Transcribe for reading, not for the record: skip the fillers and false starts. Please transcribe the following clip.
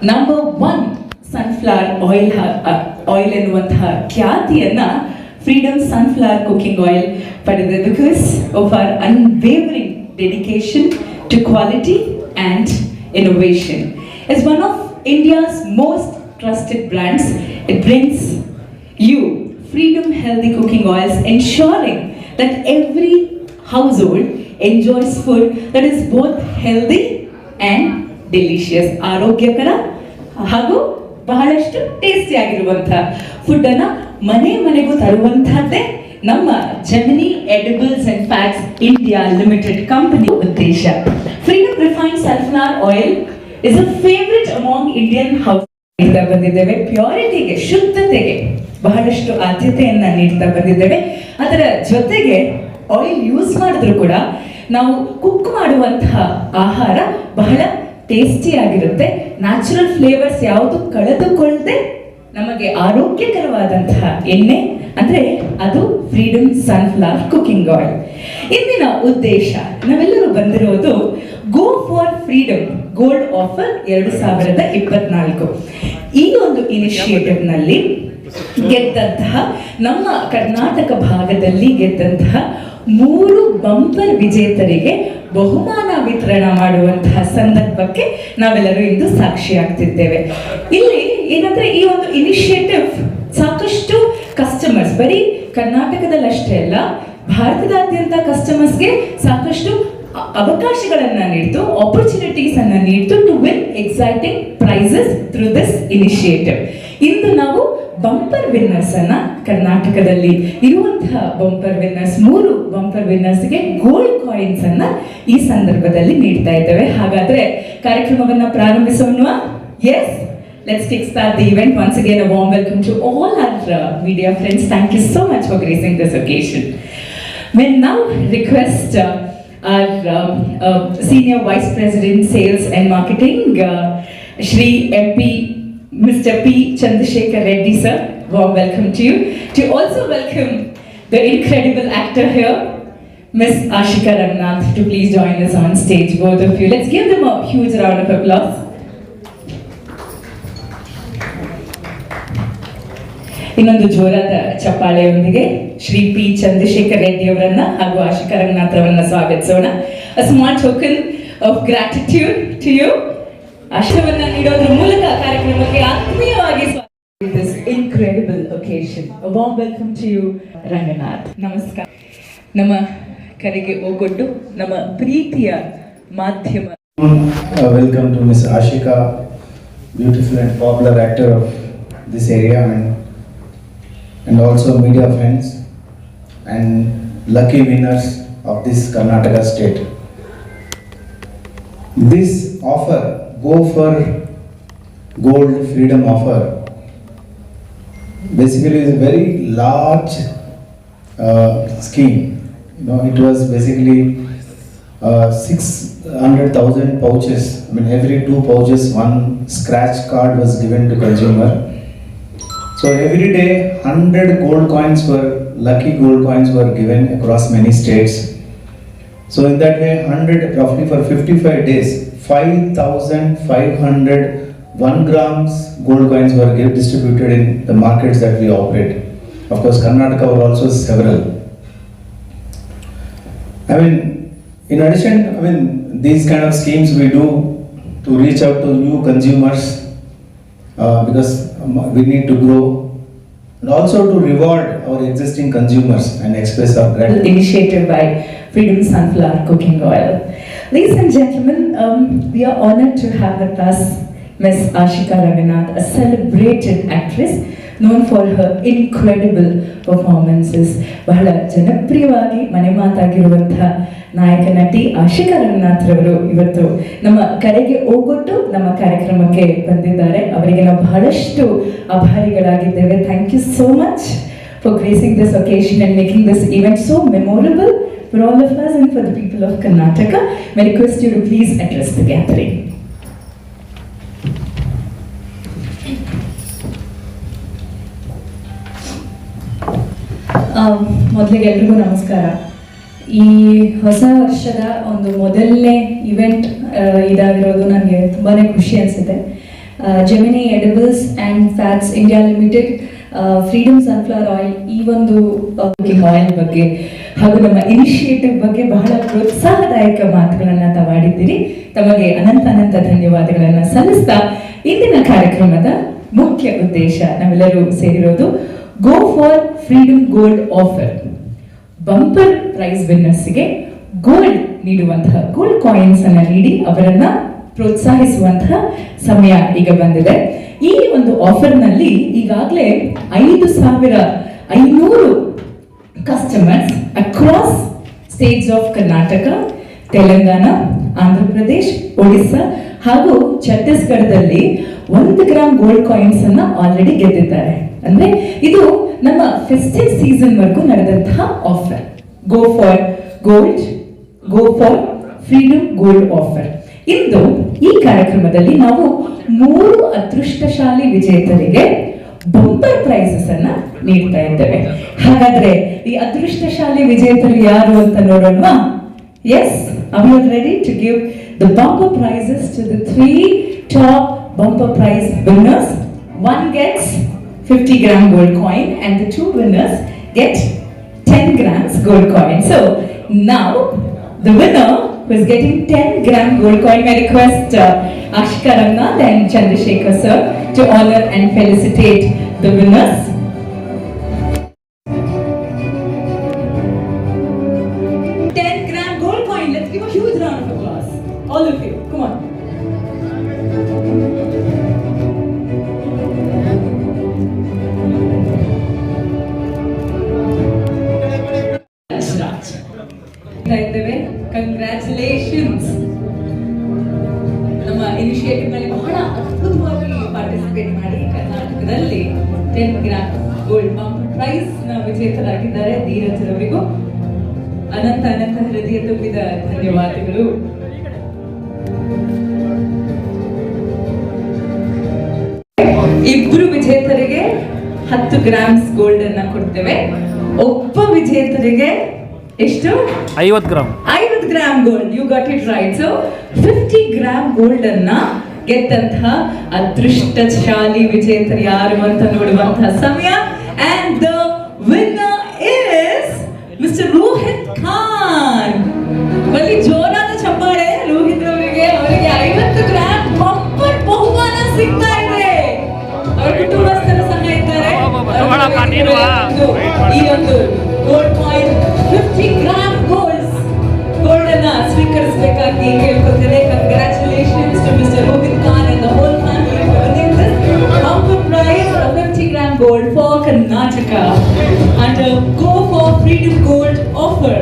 Number 1 sunflower oil ಎನ್ನುವಂತಹ ಖ್ಯಾತಿಯನ್ನ Freedom sunflower cooking oil ಪಡೆದಿದೆ because of our unwavering dedication to quality and innovation. As one of India's most trusted brands, it brings you Freedom Healthy Cooking Oils, ensuring that every household enjoys food that is both healthy and delicious. ಆರೋಗ್ಯಕರ ಹಾಗೂ ಬಹಳಷ್ಟು tasty ಆಗಿರುವಂತಹ food ಅನ್ನ ಮನೆಗೂ ತರುವಂತಹದ್ದೇ ನಮ್ಮ Gemini edibles and fats India limited company ಉದ್ದೇಶ. Freedom refined sunflower oil is a favourite among Indian house. ನೀಡ್ತಾ ಬಂದಿದ್ದೇವೆ ಪ್ಯೂರಿಟಿಗೆ, ಶುದ್ಧತೆಗೆ ಬಹಳಷ್ಟು ಆದ್ಯತೆಯನ್ನ ನೀಡ್ತಾ ಬಂದಿದ್ದೇವೆ. ಅದರ ಜೊತೆಗೆ ಆಯಿಲ್ ಯೂಸ್ ಮಾಡಿದ್ರು ಕೂಡ ನಾವು ಕುಕ್ ಮಾಡುವಂತಹ ಆಹಾರ ಬಹಳ ಟೇಸ್ಟಿ ಆಗಿರುತ್ತೆ. ನ್ಯಾಚುರಲ್ ಫ್ಲೇವರ್ಸ್ ಯಾವುದು ಕಳೆದುಕೊಳ್ಳದೆ ನಮಗೆ ಆರೋಗ್ಯಕರವಾದಂತಹ ಎಣ್ಣೆ ಅಂದ್ರೆ ಅದು ಫ್ರೀಡಮ್ ಸನ್ಫ್ಲವರ್ ಕುಕಿಂಗ್ ಆಯಿಲ್. ಇಂದಿನ ಉದ್ದೇಶ, ನಾವೆಲ್ಲರೂ ಬಂದಿರೋದು ಗೋ ಫಾರ್ ಫ್ರೀಡಮ್ ಗೋಲ್ಡ್ ಆಫರ್ 2024 ಈ ಒಂದು ಇನಿಷಿಯೇಟಿವ್ ನಲ್ಲಿ ಗೆದ್ದಂತಹ, ನಮ್ಮ ಕರ್ನಾಟಕ ಭಾಗದಲ್ಲಿ ಗೆದ್ದಂತಹ 3 ಬಂಪರ್ ವಿಜೇತರಿಗೆ ಬಹುಮಾನ ವಿತರಣೆ ಮಾಡುವಂತಹ ಸಂದರ್ಭಕ್ಕೆ ನಾವೆಲ್ಲರೂ ಇಂದು ಸಾಕ್ಷಿಯಾಗ್ತಿದ್ದೇವೆ. ಇಲ್ಲಿ ಏನಂದ್ರೆ ಈ ಒಂದು ಇನಿಷಿಯೇಟಿವ್ ಸಾಕಷ್ಟು ಕಸ್ಟಮರ್ಸ್, ಬರೀ ಕರ್ನಾಟಕದಲ್ಲಷ್ಟೇ ಅಲ್ಲ ಭಾರತದಾದ್ಯಂತ ಕಸ್ಟಮರ್ಸ್ಗೆ ಸಾಕಷ್ಟು ಅವಕಾಶಗಳನ್ನ ನೀಡ್ತು, ಆಪರ್ಚುನಿಟೀಸ್ ಅನ್ನ ನೀಡ್ತು to win exciting prizes through this initiative. ಇಂದು ನಾವು ಬಂಪರ್ ವಿನ್ನರ್ಸ್ ಅನ್ನ, ಕರ್ನಾಟಕದಲ್ಲಿ ಇರುವಂತಹ ಬಂಪರ್ ವಿನ್ನರ್ಸ್ 3 ಬಂಪರ್ ವಿನ್ನರ್ಸ್ಗೆ ಗೋಲ್ಡ್ ಕಾಯಿನ್ಸ್ ಅನ್ನ ಈ ಸಂದರ್ಭದಲ್ಲಿ ನೀಡ್ತಾ ಇದ್ದೇವೆ. ಹಾಗಾದ್ರೆ ಕಾರ್ಯಕ್ರಮವನ್ನ ಪ್ರಾರಂಭಿಸೋಣ. Yes, let's kickstart the event. Once again, a warm welcome to all our media friends. Thank you so much for gracing this occasion. We now request our Senior Vice President, Sales and Marketing, Shri MP Mr. P. Chandrasekhar Reddy sir. Warm welcome to you. To also welcome the incredible actor here, Miss Ashika Rangnath, to please join us on stage, both of you. Let's give them a huge round of applause. ಇನ್ನೊಂದು ಜೋರಾದ ಚಪ್ಪಾಳೆಯೊಂದಿಗೆ Shri P Chandrashekhar Reddy ಅವರನ್ನ ಹಾಗೂ ಆಶಿಕಾ ರಂಗನಾಥ್ ಅವರನ್ನ ಸ್ವಾಗತಿಸೋಣ. A small token of gratitude to you. ಆಶೀರ್ವಾದವನ್ನ ನೀಡೋದ್ರ ಮೂಲಕ ಕಾರ್ಯಕ್ರಮಕ್ಕೆ ಆತ್ಮೀಯವಾಗಿ this incredible occasion. A warm welcome to you, Ranganath. ನಮಸ್ಕಾರ. ನಮ್ಮ ಕರೆಗೆ ಓಗೊಟ್ಟು ನಮ್ಮ ಪ್ರೀತಿಯ ಮಾಧ್ಯಮ. Welcome to Miss Ashika, beautiful and popular actor of this area, and also media friends and lucky winners of this Karnataka state. This offer, Go for Gold Freedom offer, basically is a very large scheme. You know, it was basically 600,000 pouches. I mean, every 2 pouches, 1 scratch card was given to consumer. So every day 100 gold coins were, lucky gold coins were given across many states. So in that way 100, roughly for 55 days, 5,500 1 grams gold coins were distributed in the markets that we operate. Of course, Karnataka were also several. I mean, in addition, I mean, these kind of schemes we do to reach out to new consumers because we need to grow, and also to reward our existing consumers and express our gratitude. Initiated by Freedom Sunflower Cooking Oil. Ladies and gentlemen, we are honored to have with us Miss Ashika Rangnath, a celebrated actress known for her incredible performances. ಬಹಳ ಜನಪ್ರಿಯವಾಗಿ ಮನೆ ಮಾತಾಗಿರುವಂತಹ ನಾಯಕ ನಟಿ ಆಶಿಕಾ ರಂಗನಾಥ್ ರವರು ಇವತ್ತು ನಮ್ಮ ಕರೆಗೆ ಓಗೊಟ್ಟು ನಮ್ಮ ಕಾರ್ಯಕ್ರಮಕ್ಕೆ ಬಂದಿದ್ದಾರೆ. ಅವರಿಗೆ ನಾವು ಬಹಳಷ್ಟು ಆಭಾರಿಗಳಾಗಿದ್ದೇವೆ. Thank you so much for gracing this occasion and making this event so memorable for all of us and for the people of Karnataka. May I request you to please address the gathering. ಮೊದಲಿಗೆ ಎಲ್ರಿಗೂ ನಮಸ್ಕಾರ. ಈ ಹೊಸ ವರ್ಷದ ಒಂದು ಮೊದಲನೇ event ಇದಾಗಿರೋದು ನನಗೆ ತುಂಬಾ ಖುಷಿ ಅನಿಸುತ್ತೆ. Gemini ಎಡಿಬಲ್ಸ್ and fats India limited, freedom sunflower oil, ಈ ಒಂದು ಕುಕಿಂಗ್ ಆಯಿಲ್ ಬಗ್ಗೆ ಹಾಗೂ ನಮ್ಮ ಇನಿಷಿಯೇಟಿವ್ ಬಗ್ಗೆ ಬಹಳ ಪ್ರೋತ್ಸಾಹದಾಯಕ ಮಾತುಗಳನ್ನು ತಾವಾಡಿದ್ದೀರಿ. ತಮಗೆ ಅನಂತ ಅನಂತ ಧನ್ಯವಾದಗಳನ್ನು ಸಲ್ಲಿಸ್ತಾ ಇಂದಿನ ಕಾರ್ಯಕ್ರಮದ ಮುಖ್ಯ ಉದ್ದೇಶ ನಾವೆಲ್ಲರೂ ಸೇರಿರೋದು go for freedom gold offer. Bumper prize ವಿನ್ನರ್ಸ್ಗೆ ಗೋಲ್ಡ್ ನೀಡುವಂತಹ ಗೋಲ್ಡ್ ಕಾಯಿನ್ಸ್ ಅನ್ನ ನೀಡಿ ಅವರನ್ನ ಪ್ರೋತ್ಸಾಹಿಸುವಂತಹ ಸಮಯ ಈಗ ಬಂದಿದೆ. ಈ ಒಂದು ಆಫರ್ ನಲ್ಲಿ ಈಗಾಗಲೇ 5,500 customers across states of Karnataka, Telangana, Andhra Pradesh, Odisha ಹಾಗೂ ಛತ್ತೀಸ್ಗಢದಲ್ಲಿ 1 ಗ್ರಾಮ್ ಗೋಲ್ಡ್ ಕಾಯಿನ್ಸ್ ಅನ್ನ ಆಲ್ರೆಡಿ ಗೆದ್ದಿದ್ದಾರೆ. ಅಂದ್ರೆ ಇದು ನಮ್ಮ ಫೆಸ್ಟಿವ್ ಸೀಸನ್ ವರೆಗೂ ನಡೆದಂತಹ offer. Go for gold, go for freedom gold offer. ಇಂದು ಈ ಕಾರ್ಯಕ್ರಮದಲ್ಲಿ ನಾವು 3 ಅದೃಷ್ಟಶಾಲಿ ವಿಜೇತರಿಗೆ ಬಂಪರ್ ಪ್ರೈಸಸ್ ಅನ್ನ ನೀಡ್ತಾ ಇದ್ದೇವೆ. ಹಾಗಾದ್ರೆ ಈ ಅದೃಷ್ಟಶಾಲಿ ವಿಜೇತರು ಯಾರು ಅಂತ ನೋಡೋಣ. Yes, are you ready to give the bumper prizes to the 3 top bumper prize winners? One gets 50 gram gold coin and the 2 winners get 10 grams gold coin. So now the winner who is getting 10 gram gold coin, may request Ashika Ranganathan and Chandrasekhar sir to honor and felicitate the winners. Let's give a huge round of applause. All of you, come on. Congratulations. ನಮ್ಮ initiative ನಲ್ಲಿ ಬಹಳ ಅದ್ಭುತವಾಗಿ participate ಮಾಡಿ ಕರ್ನಾಟಕದಲ್ಲಿ 10 gram gold bumper price ನ ವಿಜೇತರಾಗಿದ್ದಾರೆ. ಧೀರಜ್ ಅವರಿಗೂ ಅನಂತ ಅನಂತ ಹೃದಯ ತುಂಬಿದ ಧನ್ಯವಾದಗಳು. ಇಬ್ರು ವಿಜೇತರಿಗೆ 10 ಗ್ರಾಮ್ಸ್ ಗೋಲ್ಡ್ ಅನ್ನ ಕೊಡ್ತೇವೆ. ಒಬ್ಬ ವಿಜೇತರಿಗೆ ಎಷ್ಟು? 50 gram. 50 gram gold. You got it right. So 50 gram gold ಅನ್ನ ಗೆದ್ದಂತಹ ಅದೃಷ್ಟಶಾಲಿ ವಿಜೇತರು ಯಾರು ಅಂತ ನೋಡುವಂತಹ ಸಮಯ. And the winner is mister Rohit Khan. ಬಲ್ಲಿ ಜೋರಾದ ಚಪ್ಪಾಳೆ ರೋಹಿತ್ ಅವರಿಗೆ. ಅವರಿಗೆ 50 ಗ್ರಾಮ್ ಬಂಪರ್ ಬಹುಮಾನ ಸಿಗ್ತಾ ಇದೆ. ಅವರ ಕುಟುಂಬಸ್ಥರ ಸಹ ಇದ್ದಾರೆ. ಈ ಒಂದು ಗೋಲ್ಡ್ ಕಾಯಿನ್ 50 ಗ್ರಾಮ್ ಗೋಲ್ಡ್ ಅನ್ನ ಸ್ವೀಕರಿಸಬೇಕಾಗಿ ಕೇಳ್ಕೊತೇನೆ. Congratulations to mister Rohit Khan and the whole family for winning this bumper prize of 50 gram gold for Karnataka under Go for Freedom Gold offer.